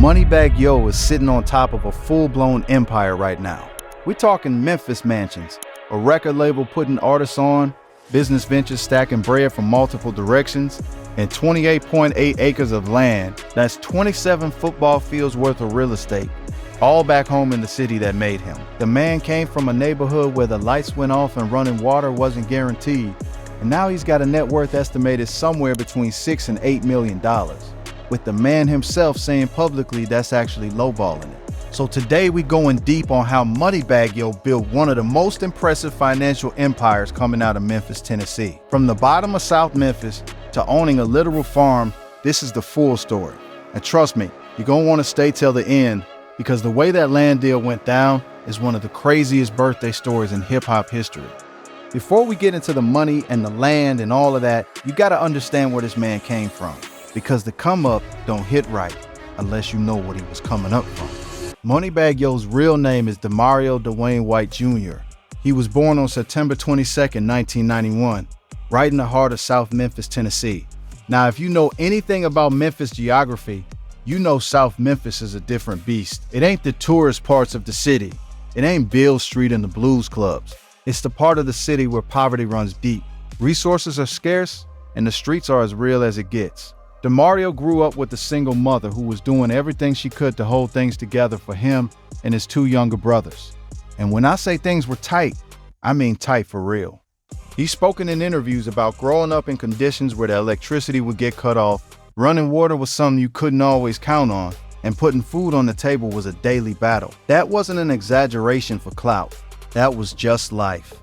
Moneybag Yo is sitting on top of a full-blown empire right now. We're talking Memphis mansions, a record label putting artists on, business ventures stacking bread from multiple directions, and 28.8 acres of land. That's 27 football fields worth of real estate, all back home in the city that made him. The man came from a neighborhood where the lights went off and running water wasn't guaranteed, and now he's got a net worth estimated somewhere between $6 and $8 million, with the man himself saying publicly that's actually lowballing it. So today we going deep on how Moneybag Yo built one of the most impressive financial empires coming out of Memphis, Tennessee. From the bottom of South Memphis to owning a literal farm, this is the full story. And trust me, you're gonna wanna stay till the end, because the way that land deal went down is one of the craziest birthday stories in hip-hop history. Before we get into the money and the land and all of that, you gotta understand where this man came from, because the come up don't hit right unless you know what he was coming up from. Moneybag Yo's real name is Demario Dwayne White Jr. He was born on September 22nd, 1991, right in the heart of South Memphis, Tennessee. Now, if you know anything about Memphis geography, you know South Memphis is a different beast. It ain't the tourist parts of the city. It ain't Beale Street and the blues clubs. It's the part of the city where poverty runs deep. Resources are scarce, and the streets are as real as it gets. Demario grew up with a single mother who was doing everything she could to hold things together for him and his two younger brothers. And when I say things were tight, I mean tight for real. He's spoken in interviews about growing up in conditions where the electricity would get cut off, running water was something you couldn't always count on, and putting food on the table was a daily battle. That wasn't an exaggeration for clout. That was just life.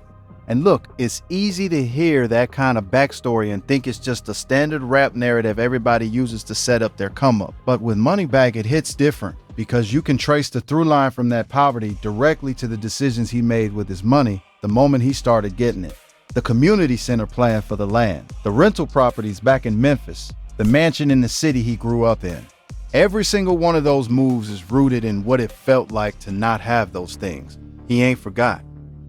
And look, it's easy to hear that kind of backstory and think it's just a standard rap narrative everybody uses to set up their come up. But with Moneybag, it hits different, because you can trace the through line from that poverty directly to the decisions he made with his money the moment he started getting it. The community center plan for the land, the rental properties back in Memphis, the mansion in the city he grew up in. Every single one of those moves is rooted in what it felt like to not have those things. He ain't forgot.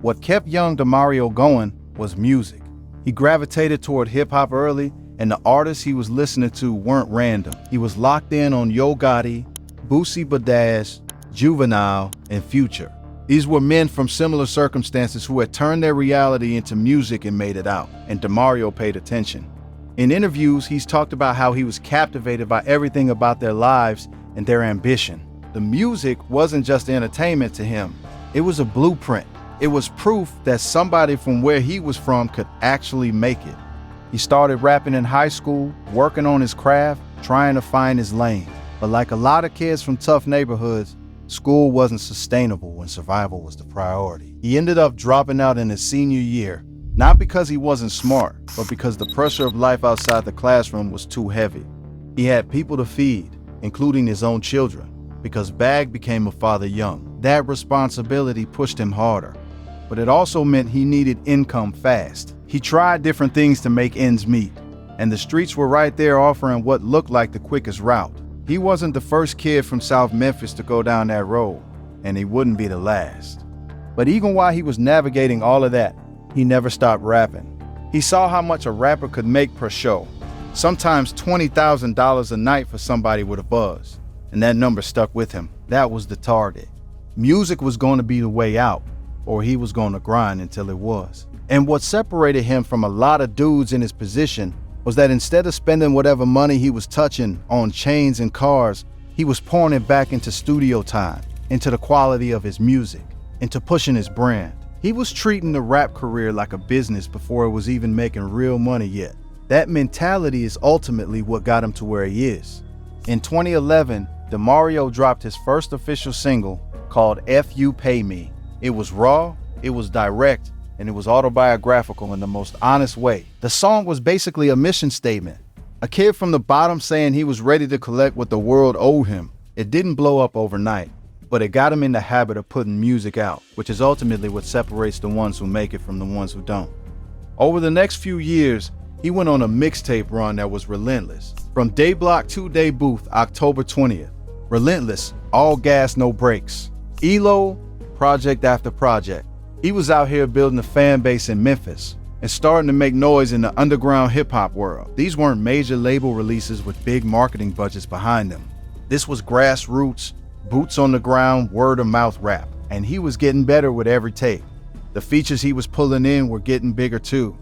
What kept young Demario going was music. He gravitated toward hip-hop early, and the artists he was listening to weren't random. He was locked in on Yo Gotti, Boosie Badass, Juvenile, and Future. These were men from similar circumstances who had turned their reality into music and made it out, and Demario paid attention. In interviews, he's talked about how he was captivated by everything about their lives and their ambition. The music wasn't just entertainment to him, it was a blueprint. It was proof that somebody from where he was from could actually make it. He started rapping in high school, working on his craft, trying to find his lane. But like a lot of kids from tough neighborhoods, school wasn't sustainable when survival was the priority. He ended up dropping out in his senior year, not because he wasn't smart, but because the pressure of life outside the classroom was too heavy. He had people to feed, including his own children, because Bag became a father young. That responsibility pushed him harder. But it also meant he needed income fast. He tried different things to make ends meet, and the streets were right there offering what looked like the quickest route. He wasn't the first kid from South Memphis to go down that road, and he wouldn't be the last. But even while he was navigating all of that, he never stopped rapping. He saw how much a rapper could make per show, sometimes $20,000 a night for somebody with a buzz, and that number stuck with him. That was the target. Music was going to be the way out, or he was going to grind until it was. And what separated him from a lot of dudes in his position was that instead of spending whatever money he was touching on chains and cars, he was pouring it back into studio time, into the quality of his music, into pushing his brand. He was treating the rap career like a business before it was even making real money yet. That mentality is ultimately what got him to where he is. In 2011, Demario dropped his first official single called F You Pay Me. It was raw, it was direct, and it was autobiographical in the most honest way. The song was basically a mission statement. A kid from the bottom saying he was ready to collect what the world owed him. It didn't blow up overnight, but it got him in the habit of putting music out, which is ultimately what separates the ones who make it from the ones who don't. Over the next few years, he went on a mixtape run that was relentless. From Day Block to Day Booth, October 20th. Relentless, all gas, no brakes. ELO, project after project. He was out here building a fan base in Memphis and starting to make noise in the underground hip-hop world. These weren't major label releases with big marketing budgets behind them. This was grassroots, boots on the ground, word of mouth rap, and he was getting better with every tape. The features he was pulling in were getting bigger too.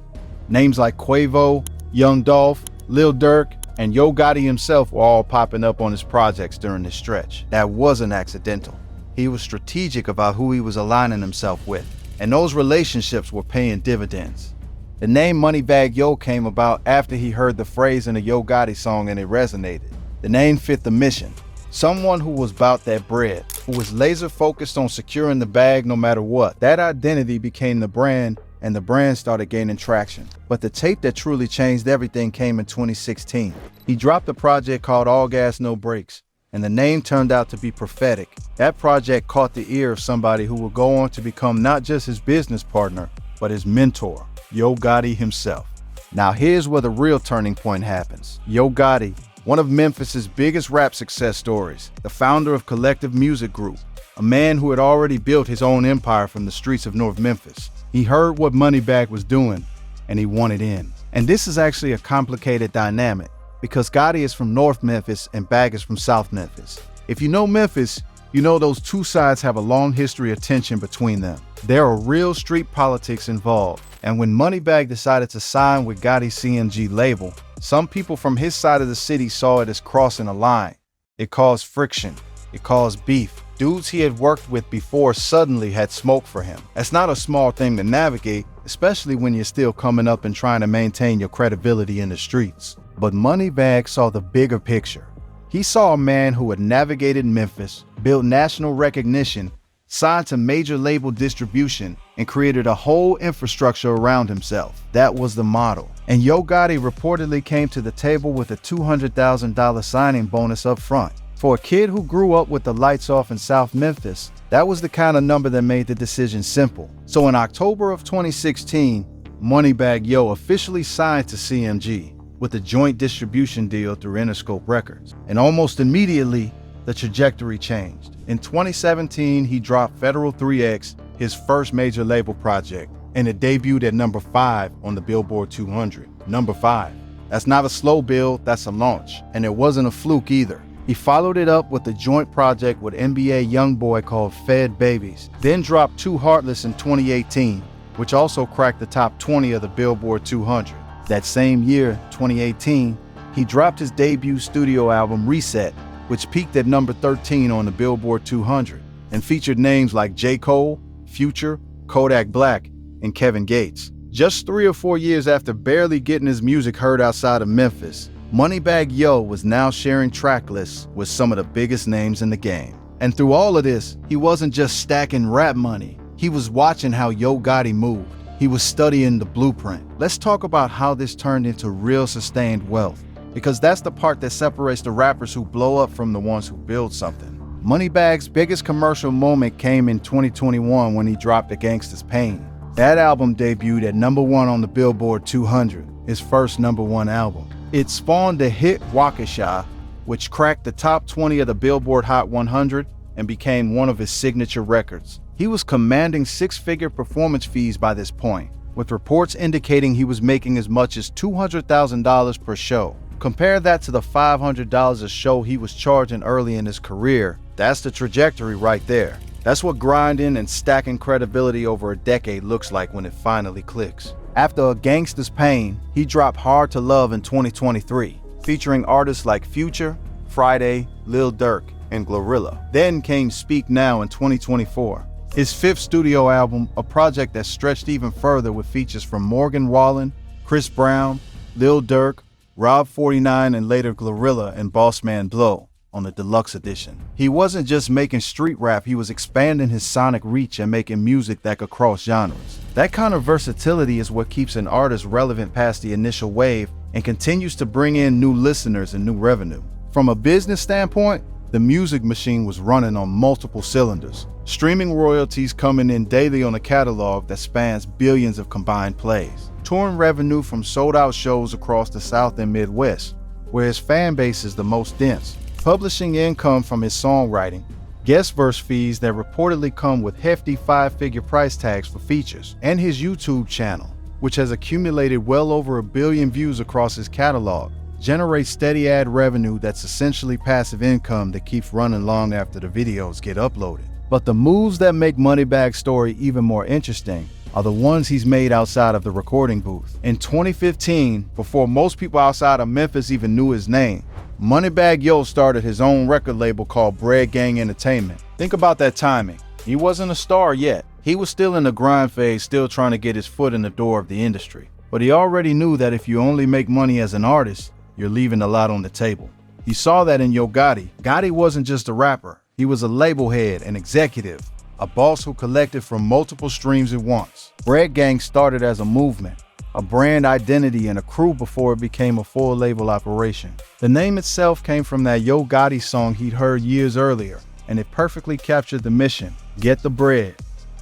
Names like Quavo, Young Dolph, Lil Durk, and Yo Gotti himself were all popping up on his projects during this stretch. That wasn't accidental. He was strategic about who he was aligning himself with, and those relationships were paying dividends. The name Moneybag Yo came about after he heard the phrase in a Yo Gotti song and it resonated. The name fit the mission. Someone who was about that bread, who was laser focused on securing the bag no matter what. That identity became the brand, and the brand started gaining traction. But the tape that truly changed everything came in 2016. He dropped a project called All Gas No Brakes, and the name turned out to be prophetic. That project caught the ear of somebody who would go on to become not just his business partner, but his mentor, Yo Gotti himself. Now here's where the real turning point happens. Yo Gotti, one of Memphis's biggest rap success stories, the founder of Collective Music Group, a man who had already built his own empire from the streets of North Memphis. He heard what Moneybag was doing, and he wanted in. And this is actually a complicated dynamic, because Gotti is from North Memphis and Bag is from South Memphis. If you know Memphis, you know those two sides have a long history of tension between them. There are real street politics involved, and when Moneybag decided to sign with Gotti's CMG label, some people from his side of the city saw it as crossing a line. It caused friction. It caused beef. Dudes he had worked with before suddenly had smoke for him. That's not a small thing to navigate, especially when you're still coming up and trying to maintain your credibility in the streets. But Moneybag saw the bigger picture. He saw a man who had navigated Memphis, built national recognition, signed to major label distribution, and created a whole infrastructure around himself. That was the model. And Yo Gotti reportedly came to the table with a $200,000 signing bonus up front. For a kid who grew up with the lights off in South Memphis, that was the kind of number that made the decision simple. So in October of 2016, Moneybag Yo officially signed to CMG with a joint distribution deal through Interscope Records. And almost immediately, the trajectory changed. In 2017, he dropped Federal 3X, his first major label project, and it debuted at number 5 on the Billboard 200. Number 5. That's not a slow build, that's a launch. And it wasn't a fluke either. He followed it up with a joint project with NBA YoungBoy called Fed Babies, then dropped Too Heartless in 2018, which also cracked the top 20 of the Billboard 200. That same year, 2018, he dropped his debut studio album Reset, which peaked at number 13 on the Billboard 200 and featured names like J. Cole, Future, Kodak Black, and Kevin Gates. Just 3 or 4 years after barely getting his music heard outside of Memphis, Moneybag Yo was now sharing track lists with some of the biggest names in the game. And through all of this, he wasn't just stacking rap money. He was watching how Yo Gotti moved. He was studying the blueprint. Let's talk about how this turned into real sustained wealth, because that's the part that separates the rappers who blow up from the ones who build something. Moneybag's biggest commercial moment came in 2021 when he dropped The Gangsta's Pain. That album debuted at number 1 on the Billboard 200, his first number 1 album. It spawned the hit Waukesha, which cracked the top 20 of the Billboard Hot 100 and became one of his signature records. He was commanding 6-figure performance fees by this point, with reports indicating he was making as much as $200,000 per show. Compare that to the $500 a show he was charging early in his career. That's the trajectory right there. That's what grinding and stacking credibility over a decade looks like when it finally clicks. After A Gangsta's Pain, he dropped Hard to Love in 2023, featuring artists like Future, Friday, Lil Durk, and Glorilla. Then came Speak Now in 2024. His 5th studio album, a project that stretched even further with features from Morgan Wallen, Chris Brown, Lil Durk, Rob 49, and later Glorilla and Bossman Blow on the deluxe edition. He wasn't just making street rap, he was expanding his sonic reach and making music that could cross genres. That kind of versatility is what keeps an artist relevant past the initial wave and continues to bring in new listeners and new revenue. From a business standpoint, the music machine was running on multiple cylinders. Streaming royalties coming in daily on a catalog that spans billions of combined plays. Touring revenue from sold-out shows across the South and Midwest, where his fan base is the most dense. Publishing income from his songwriting, guest verse fees that reportedly come with hefty 5-figure price tags for features, and his YouTube channel, which has accumulated well over 1 billion views across his catalog. generate steady ad revenue that's essentially passive income that keeps running long after the videos get uploaded. But the moves that make Moneybag's story even more interesting are the ones he's made outside of the recording booth. In 2015, before most people outside of Memphis even knew his name, Moneybag Yo started his own record label called Bread Gang Entertainment. Think about that timing. He wasn't a star yet. He was still in the grind phase, still trying to get his foot in the door of the industry. But he already knew that if you only make money as an artist, you're leaving a lot on the table. He saw that in Yo Gotti. Gotti wasn't just a rapper. He was a label head, an executive, a boss who collected from multiple streams at once. Bread Gang started as a movement, a brand identity and a crew before it became a full label operation. The name itself came from that Yo Gotti song he'd heard years earlier, and it perfectly captured the mission. Get the bread,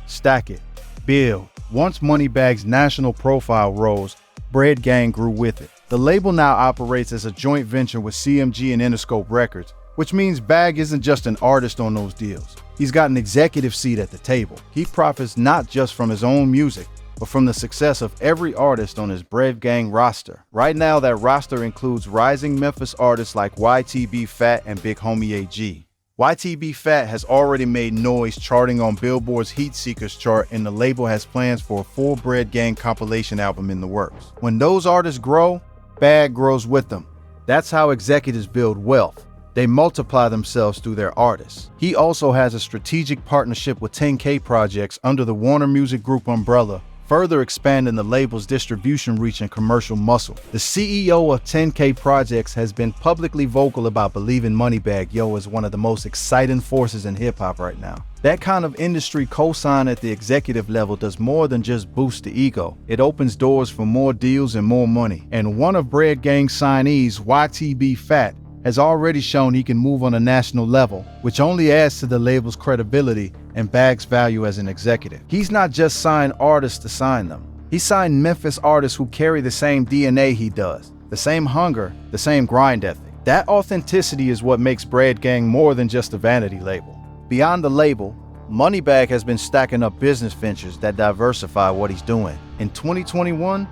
stack it, build. Once Moneybag's national profile rose, Bread Gang grew with it. The label now operates as a joint venture with CMG and Interscope Records, which means Bag isn't just an artist on those deals. He's got an executive seat at the table. He profits not just from his own music, but from the success of every artist on his Bread Gang roster. Right now, that roster includes rising Memphis artists like YTB Fat and Big Homie AG. YTB Fat has already made noise charting on Billboard's Heat Seekers chart, and the label has plans for a full Bread Gang compilation album in the works. When those artists grow, Bag grows with them. That's how executives build wealth. They multiply themselves through their artists. He also has a strategic partnership with 10K Projects under the Warner Music Group umbrella, further expanding the label's distribution reach and commercial muscle. The CEO of 10K Projects has been publicly vocal about believing Moneybag Yo is one of the most exciting forces in hip-hop right now. That kind of industry cosign at the executive level does more than just boost the ego. It opens doors for more deals and more money. And one of Bread Gang's signees, YTB Fat, has already shown he can move on a national level, which only adds to the label's credibility and Bag's value as an executive. He's not just signed artists to sign them. He signed Memphis artists who carry the same DNA he does, the same hunger, the same grind ethic. That authenticity is what makes Bread Gang more than just a vanity label. Beyond the label, Moneybag has been stacking up business ventures that diversify what he's doing. In 2021,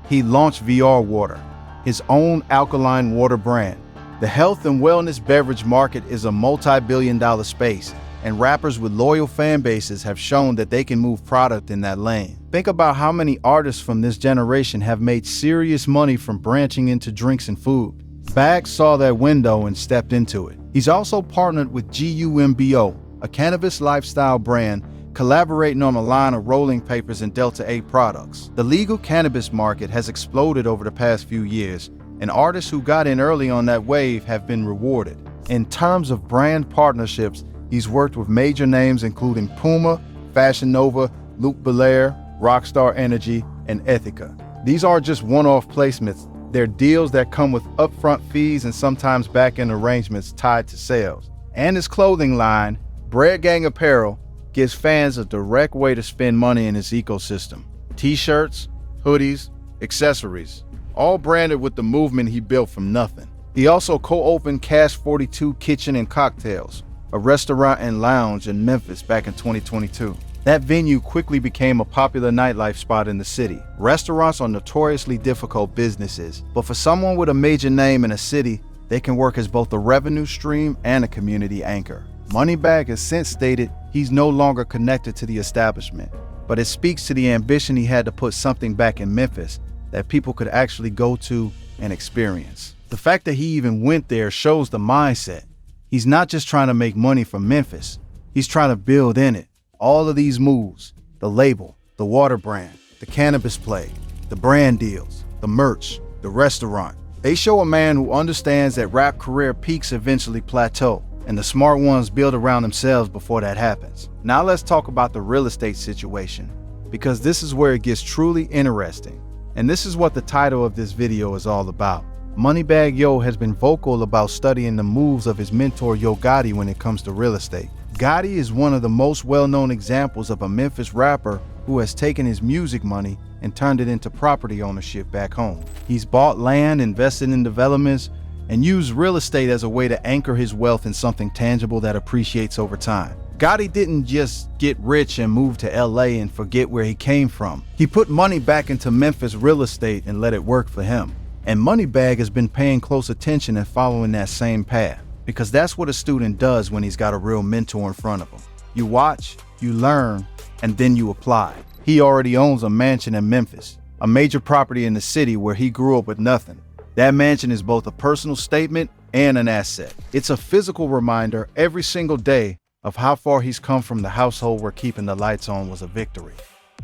he launched VR Water, his own alkaline water brand. The health and wellness beverage market is a multi-billion-dollar space, and rappers with loyal fan bases have shown that they can move product in that lane. Think about how many artists from this generation have made serious money from branching into drinks and food. Bag saw that window and stepped into it. He's also partnered with GUMBO, a cannabis lifestyle brand, collaborating on a line of rolling papers and Delta 8 products. The legal cannabis market has exploded over the past few years, and artists who got in early on that wave have been rewarded. In terms of brand partnerships, he's worked with major names including Puma, Fashion Nova, Luke Belaire, Rockstar Energy, and Ethica. These aren't just one-off placements. They're deals that come with upfront fees and sometimes back-end arrangements tied to sales. And his clothing line, Bread Gang Apparel, gives fans a direct way to spend money in his ecosystem. T-shirts, hoodies, accessories, all branded with the movement he built from nothing. He also co-opened Cash 42 Kitchen and Cocktails, a restaurant and lounge in Memphis back in 2022. That venue quickly became a popular nightlife spot in the city. Restaurants are notoriously difficult businesses, but for someone with a major name in a city, they can work as both a revenue stream and a community anchor. Moneybag has since stated he's no longer connected to the establishment, but it speaks to the ambition he had to put something back in Memphis that people could actually go to and experience. The fact that he even went there shows the mindset. He's not just trying to make money from Memphis, he's trying to build in it. All of these moves, the label, the water brand, the cannabis play, the brand deals, the merch, the restaurant, they show a man who understands that rap career peaks eventually plateau, and the smart ones build around themselves before that happens. Now let's talk about the real estate situation, because this is where it gets truly interesting. And this is what the title of this video is all about. Moneybag Yo has been vocal about studying the moves of his mentor Yo Gotti when it comes to real estate. Gotti is one of the most well-known examples of a Memphis rapper who has taken his music money and turned it into property ownership back home. He's bought land, invested in developments, and used real estate as a way to anchor his wealth in something tangible that appreciates over time. Gotti didn't just get rich and move to LA and forget where he came from. He put money back into Memphis real estate and let it work for him. And Moneybag has been paying close attention and following that same path, because that's what a student does when he's got a real mentor in front of him. You watch, you learn, and then you apply. He already owns a mansion in Memphis, a major property in the city where he grew up with nothing. That mansion is both a personal statement and an asset. It's a physical reminder every single day of how far he's come from the household where keeping the lights on was a victory.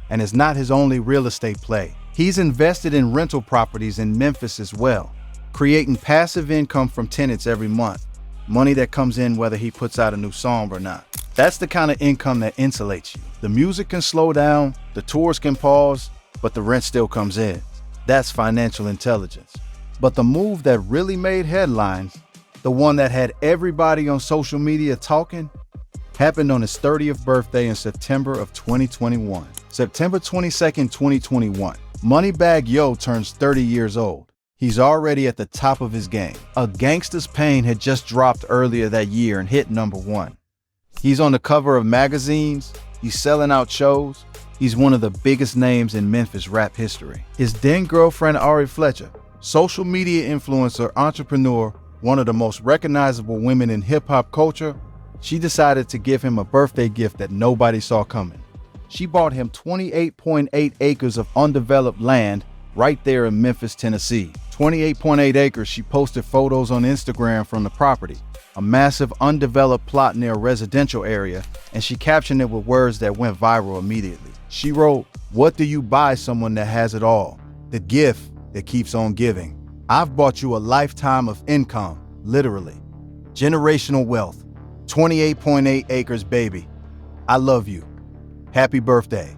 And it's not his only real estate play. He's invested in rental properties in Memphis as well, creating passive income from tenants every month, money that comes in whether he puts out a new song or not. That's the kind of income that insulates you. The music can slow down, the tours can pause, but the rent still comes in. That's financial intelligence. But the move that really made headlines, the one that had everybody on social media talking, happened on his 30th birthday in September of 2021. September 22nd, 2021. Moneybag Yo turns 30 years old. He's already at the top of his game. A Gangsta's Pain had just dropped earlier that year and hit #1. He's on the cover of magazines, he's selling out shows, he's one of the biggest names in Memphis rap history. His then girlfriend Ari Fletcher, social media influencer, entrepreneur, one of the most recognizable women in hip-hop culture, she decided to give him a birthday gift that nobody saw coming. She bought him 28.8 acres of undeveloped land right there in Memphis, Tennessee. 28.8 acres, she posted photos on Instagram from the property, a massive undeveloped plot near a residential area, and she captioned it with words that went viral immediately. She wrote, "What do you buy someone that has it all? The gift that keeps on giving. I've bought you a lifetime of income, literally. Generational wealth. 28.8 acres, baby. I love you. Happy birthday.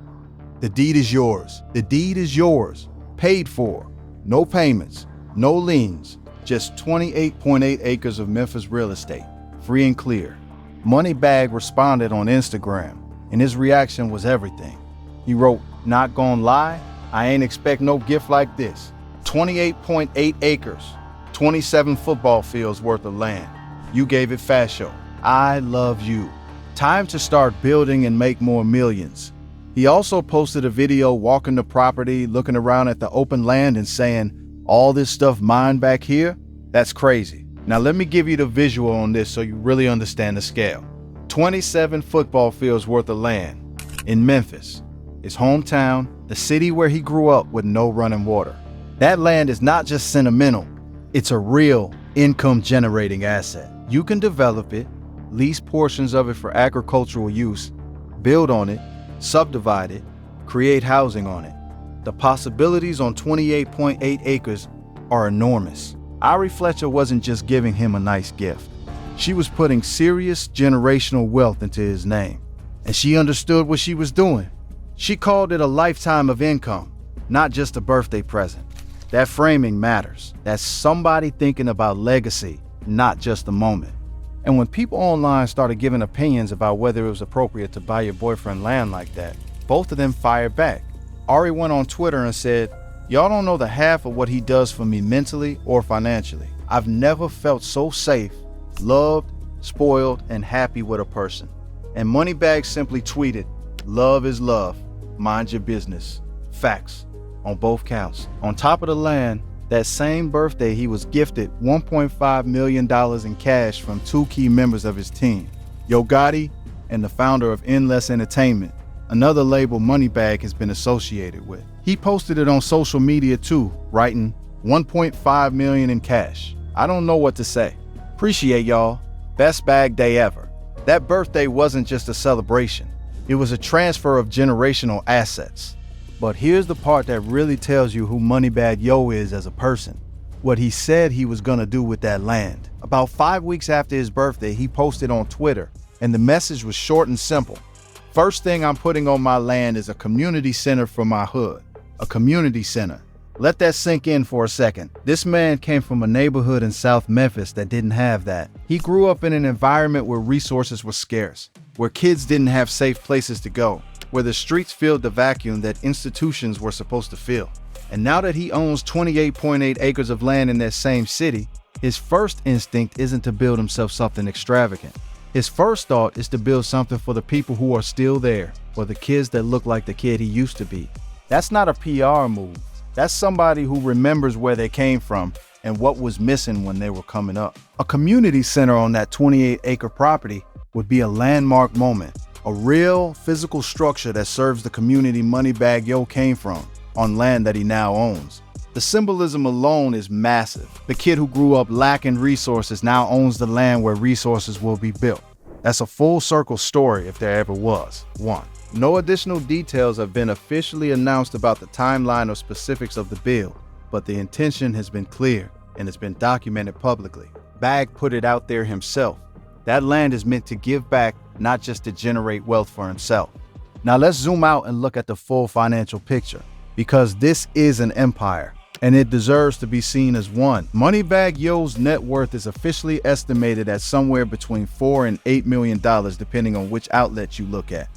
The deed is yours. The deed is yours. Paid for. No payments, no liens. Just 28.8 acres of Memphis real estate, free and clear." Moneybag responded on Instagram, and his reaction was everything. He wrote, "Not gonna lie, I ain't expect no gift like this. 28.8 acres, 27 football fields worth of land. You gave it fast show. I love you. Time to start building and make more millions." He also posted a video walking the property, looking around at the open land and saying, "All this stuff mine back here? That's crazy." Now let me give you the visual on this so you really understand the scale. 27 football fields worth of land in Memphis, his hometown, the city where he grew up with no running water. That land is not just sentimental, it's a real income-generating asset. You can develop it, lease portions of it for agricultural use, build on it, subdivide it, create housing on it. The possibilities on 28.8 acres are enormous. Ari Fletcher wasn't just giving him a nice gift. She was putting serious generational wealth into his name, and she understood what she was doing. She called it a lifetime of income, not just a birthday present. That framing matters. That's somebody thinking about legacy, not just the moment. And when people online started giving opinions about whether it was appropriate to buy your boyfriend land like that, both of them fired back. Ari went on Twitter and said, "Y'all don't know the half of what he does for me mentally or financially. I've never felt so safe, loved, spoiled, and happy with a person." And Moneybag simply tweeted, "Love is love. Mind your business." Facts on both counts. On top of the land, that same birthday, he was gifted $1.5 million in cash from two key members of his team, Yo Gotti and the founder of Endless Entertainment, another label Moneybag has been associated with. He posted it on social media too, writing, "1.5 million in cash. I don't know what to say. Appreciate y'all. Best bag day ever." That birthday wasn't just a celebration. It was a transfer of generational assets. But here's the part that really tells you who Moneybag Yo is as a person. What he said he was gonna do with that land. About 5 weeks after his birthday, he posted on Twitter, and the message was short and simple. "First thing I'm putting on my land is a community center for my hood. A community center." Let that sink in for a second. This man came from a neighborhood in South Memphis that didn't have that. He grew up in an environment where resources were scarce, where kids didn't have safe places to go, where the streets filled the vacuum that institutions were supposed to fill. And now that he owns 28.8 acres of land in that same city, his first instinct isn't to build himself something extravagant. His first thought is to build something for the people who are still there, for the kids that look like the kid he used to be. That's not a PR move. That's somebody who remembers where they came from and what was missing when they were coming up. A community center on that 28-acre property would be a landmark moment, a real physical structure that serves the community Moneybag Yo came from, on land that he now owns. The symbolism alone is massive. The kid who grew up lacking resources now owns the land where resources will be built. That's a full circle story if there ever was one. No additional details have been officially announced about the timeline or specifics of the build, but the intention has been clear and it's been documented publicly. Bag put it out there himself. That land is meant to give back, not just to generate wealth for himself. Now let's zoom out and look at the full financial picture, because this is an empire and it deserves to be seen as one. Moneybag Yo's net worth is officially estimated at somewhere between $4 and $8 million, depending on which outlet you look at,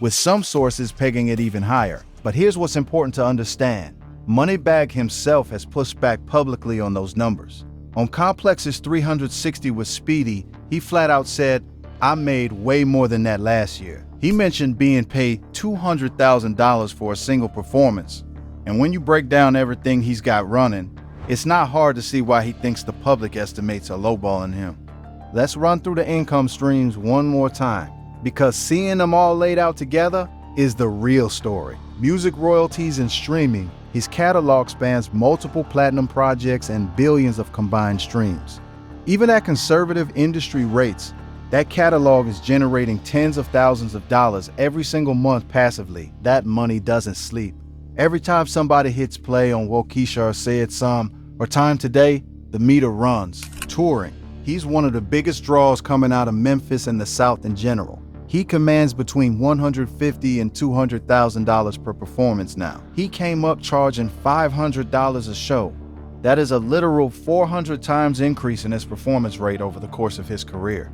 with some sources pegging it even higher. But here's what's important to understand. Moneybag himself has pushed back publicly on those numbers. On Complex's 360 with Speedy, he flat out said, "I made way more than that last year." He mentioned being paid $200,000 for a single performance. And when you break down everything he's got running, it's not hard to see why he thinks the public estimates are lowballing him. Let's run through the income streams one more time, because seeing them all laid out together is the real story. Music royalties and streaming. His catalog spans multiple platinum projects and billions of combined streams. Even at conservative industry rates, that catalog is generating tens of thousands of dollars every single month passively. That money doesn't sleep. Every time somebody hits play on Wokeisha or Said Some or Time Today, the meter runs. Touring. He's one of the biggest draws coming out of Memphis and the South in general. He commands between $150,000 and $200,000 per performance now. He came up charging $500 a show. That is a literal 400 times increase in his performance rate over the course of his career.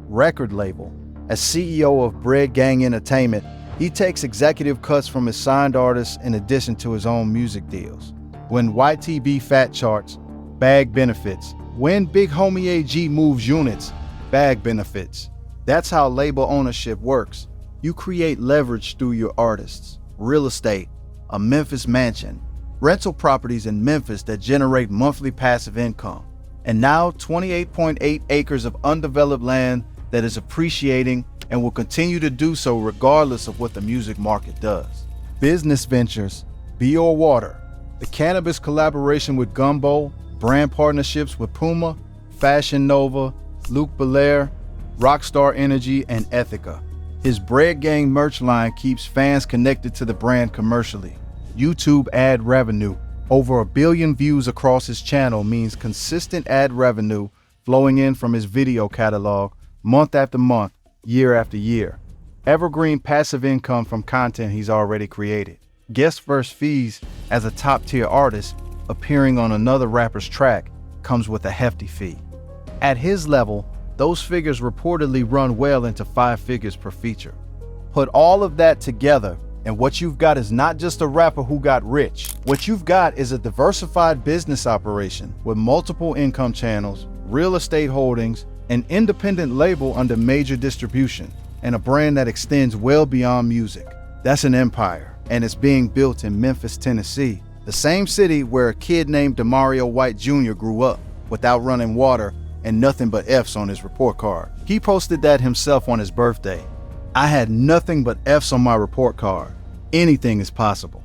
Record label. As CEO of Bread Gang Entertainment, he takes executive cuts from his signed artists in addition to his own music deals. When YTB Fat charts, Bag benefits. When Big Homie AG moves units, Bag benefits. That's how label ownership works. You create leverage through your artists. Real estate, a Memphis mansion, rental properties in Memphis that generate monthly passive income, and now 28.8 acres of undeveloped land that is appreciating and will continue to do so regardless of what the music market does. Business ventures, Be or Water, the cannabis collaboration with Gumbo, brand partnerships with Puma, Fashion Nova, Luke Belair, Rockstar Energy, and Ethica. His Bread Gang merch line keeps fans connected to the brand commercially. YouTube ad revenue. Over 1 billion views across his channel means consistent ad revenue flowing in from his video catalog month after month, year after year. Evergreen passive income from content he's already created. Guest verse fees as a top-tier artist appearing on another rapper's track comes with a hefty fee. At his level, those figures reportedly run well into 5 figures per feature. Put all of that together, and what you've got is not just a rapper who got rich. What you've got is a diversified business operation with multiple income channels, real estate holdings, an independent label under major distribution, and a brand that extends well beyond music. That's an empire, and it's being built in Memphis, Tennessee, the same city where a kid named Demario White Jr. grew up, without running water and nothing but F's on his report card. He posted that himself on his birthday. "I had nothing but F's on my report card. Anything is possible."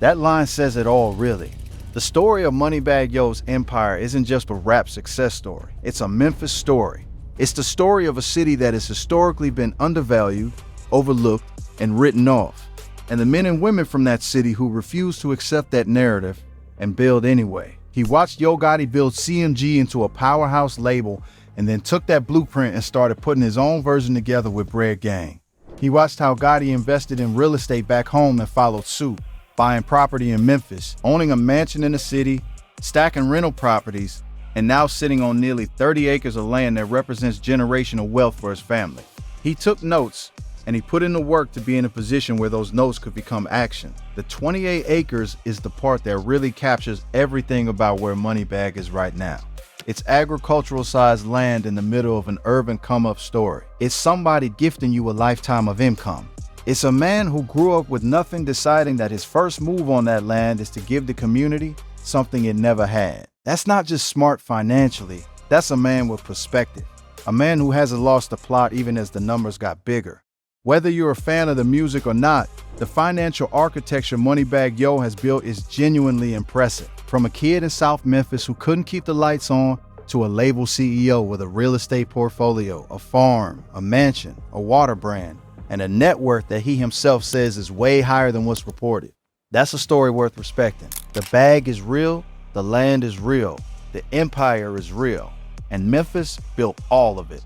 That line says it all, really. The story of Moneybag Yo's empire isn't just a rap success story. It's a Memphis story. It's the story of a city that has historically been undervalued, overlooked, and written off, and the men and women from that city who refuse to accept that narrative and build anyway. He watched Yo Gotti build CMG into a powerhouse label and then took that blueprint and started putting his own version together with Bread Gang. He watched how Gotti invested in real estate back home and followed suit, buying property in Memphis, owning a mansion in the city, stacking rental properties, and now sitting on nearly 30 acres of land that represents generational wealth for his family. He took notes, and he put in the work to be in a position where those notes could become action. The 28 acres is the part that really captures everything about where Moneybag is right now. It's agricultural-sized land in the middle of an urban come-up story. It's somebody gifting you a lifetime of income. It's a man who grew up with nothing, deciding that his first move on that land is to give the community something it never had. That's not just smart financially, that's a man with perspective. A man who hasn't lost the plot even as the numbers got bigger. Whether you're a fan of the music or not, the financial architecture Moneybag Yo has built is genuinely impressive. From a kid in South Memphis who couldn't keep the lights on, to a label CEO with a real estate portfolio, a farm, a mansion, a water brand, and a net worth that he himself says is way higher than what's reported. That's a story worth respecting. The bag is real, the land is real, the empire is real, and Memphis built all of it.